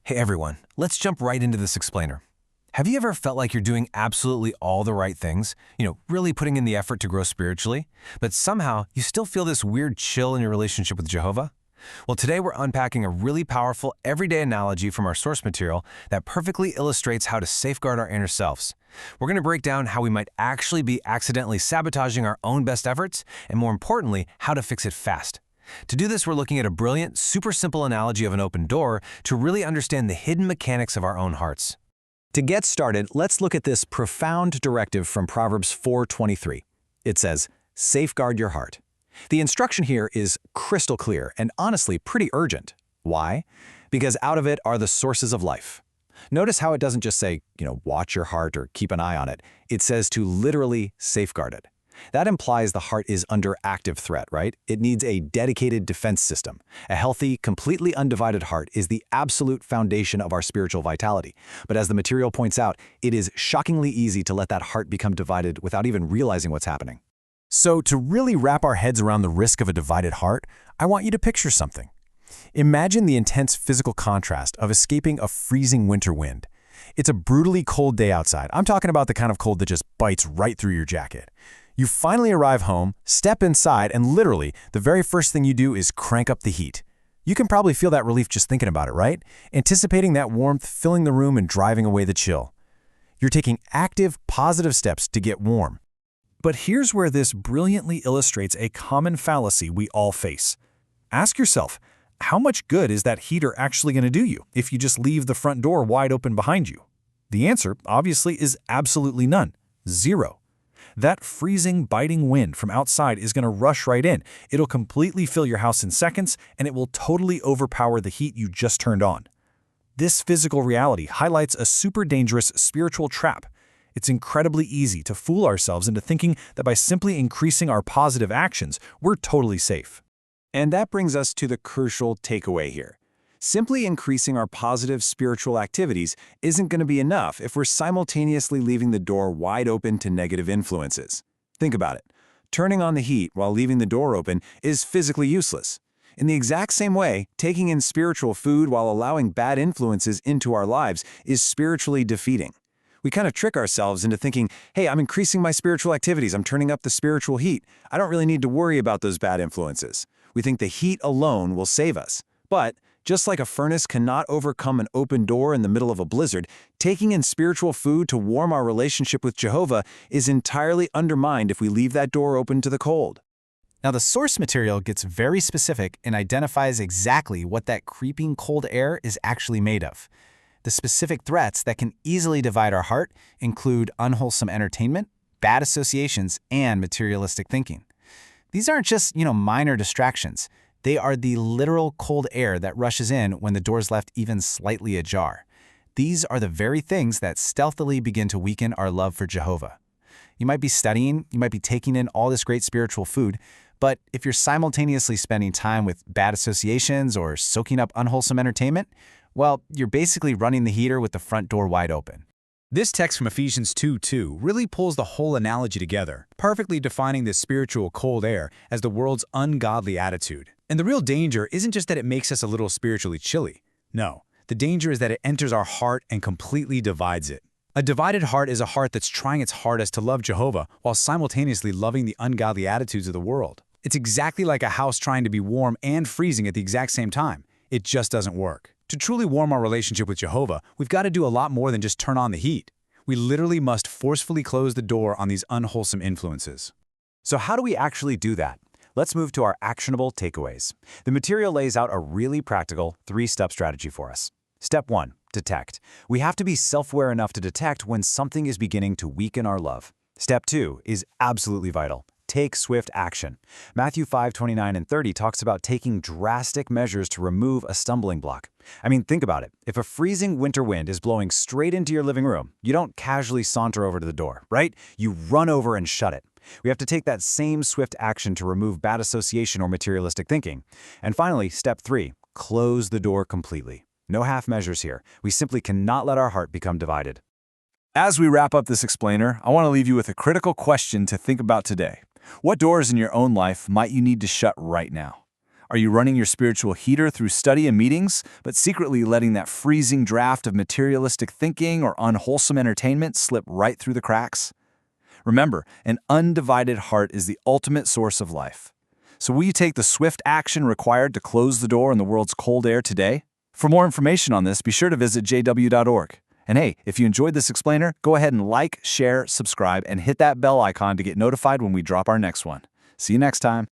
Hey everyone, let's jump right into this explainer. Have you ever felt like you're doing absolutely all the right things, really putting in the effort to grow spiritually, but somehow you still feel this weird chill in your relationship with Jehovah? Well, today we're unpacking a really powerful everyday analogy from our source material that perfectly illustrates how to safeguard our inner selves. We're going to break down how we might actually be accidentally sabotaging our own best efforts, and more importantly, how to fix it fast. To do this, we're looking at a brilliant, super simple analogy of an open door to really understand the hidden mechanics of our own hearts. To get started, let's look at this profound directive from Proverbs 4:23. It says, "Safeguard your heart." The instruction here is crystal clear and honestly pretty urgent. Why? Because out of it are the sources of life. Notice how it doesn't just say, watch your heart or keep an eye on it. It says to literally safeguard it. That implies the heart is under active threat, right? It needs a dedicated defense system. A healthy, completely undivided heart is the absolute foundation of our spiritual vitality. But as the material points out, it is shockingly easy to let that heart become divided without even realizing what's happening. So to really wrap our heads around the risk of a divided heart, I want you to picture something. Imagine the intense physical contrast of escaping a freezing winter wind. It's a brutally cold day outside. I'm talking about the kind of cold that just bites right through your jacket. You finally arrive home, step inside, and literally, the very first thing you do is crank up the heat. You can probably feel that relief just thinking about it, right? Anticipating that warmth filling the room and driving away the chill. You're taking active, positive steps to get warm. But here's where this brilliantly illustrates a common fallacy we all face. Ask yourself, how much good is that heater actually going to do you if you just leave the front door wide open behind you? The answer, obviously, is absolutely none. Zero. That freezing, biting wind from outside is going to rush right in. It'll completely fill your house in seconds, and it will totally overpower the heat you just turned on. This physical reality highlights a super dangerous spiritual trap. It's incredibly easy to fool ourselves into thinking that by simply increasing our positive actions, we're totally safe. And that brings us to the crucial takeaway here. Simply increasing our positive spiritual activities isn't going to be enough if we're simultaneously leaving the door wide open to negative influences. Think about it. Turning on the heat while leaving the door open is physically useless. In the exact same way, taking in spiritual food while allowing bad influences into our lives is spiritually defeating. We kind of trick ourselves into thinking, hey, I'm increasing my spiritual activities, I'm turning up the spiritual heat. I don't really need to worry about those bad influences. We think the heat alone will save us. But just like a furnace cannot overcome an open door in the middle of a blizzard, taking in spiritual food to warm our relationship with Jehovah is entirely undermined if we leave that door open to the cold. Now, the source material gets very specific and identifies exactly what that creeping cold air is actually made of. The specific threats that can easily divide our heart include unwholesome entertainment, bad associations, and materialistic thinking. These aren't just, minor distractions. They are the literal cold air that rushes in when the door's left even slightly ajar. These are the very things that stealthily begin to weaken our love for Jehovah. You might be studying, you might be taking in all this great spiritual food, but if you're simultaneously spending time with bad associations or soaking up unwholesome entertainment, well, you're basically running the heater with the front door wide open. This text from Ephesians 2:2 really pulls the whole analogy together, perfectly defining this spiritual cold air as the world's ungodly attitude. And the real danger isn't just that it makes us a little spiritually chilly. No, the danger is that it enters our heart and completely divides it. A divided heart is a heart that's trying its hardest to love Jehovah while simultaneously loving the ungodly attitudes of the world. It's exactly like a house trying to be warm and freezing at the exact same time. It just doesn't work. To truly warm our relationship with Jehovah, we've got to do a lot more than just turn on the heat. We literally must forcefully close the door on these unwholesome influences. So how do we actually do that? Let's move to our actionable takeaways. The material lays out a really practical 3-step strategy for us. Step 1, detect. We have to be self-aware enough to detect when something is beginning to weaken our love. Step 2 is absolutely vital. Take swift action. Matthew 5:29 and 30 talks about taking drastic measures to remove a stumbling block. I mean, think about it. If a freezing winter wind is blowing straight into your living room, you don't casually saunter over to the door, right? You run over and shut it. We have to take that same swift action to remove bad association or materialistic thinking. And finally, step 3, close the door completely. No half measures here. We simply cannot let our heart become divided. As we wrap up this explainer, I want to leave you with a critical question to think about today. What doors in your own life might you need to shut right now? Are you running your spiritual heater through study and meetings, but secretly letting that freezing draft of materialistic thinking or unwholesome entertainment slip right through the cracks? Remember, an undivided heart is the ultimate source of life. So will you take the swift action required to close the door on the world's cold air today? For more information on this, be sure to visit jw.org. And hey, if you enjoyed this explainer, go ahead and like, share, subscribe, and hit that bell icon to get notified when we drop our next one. See you next time.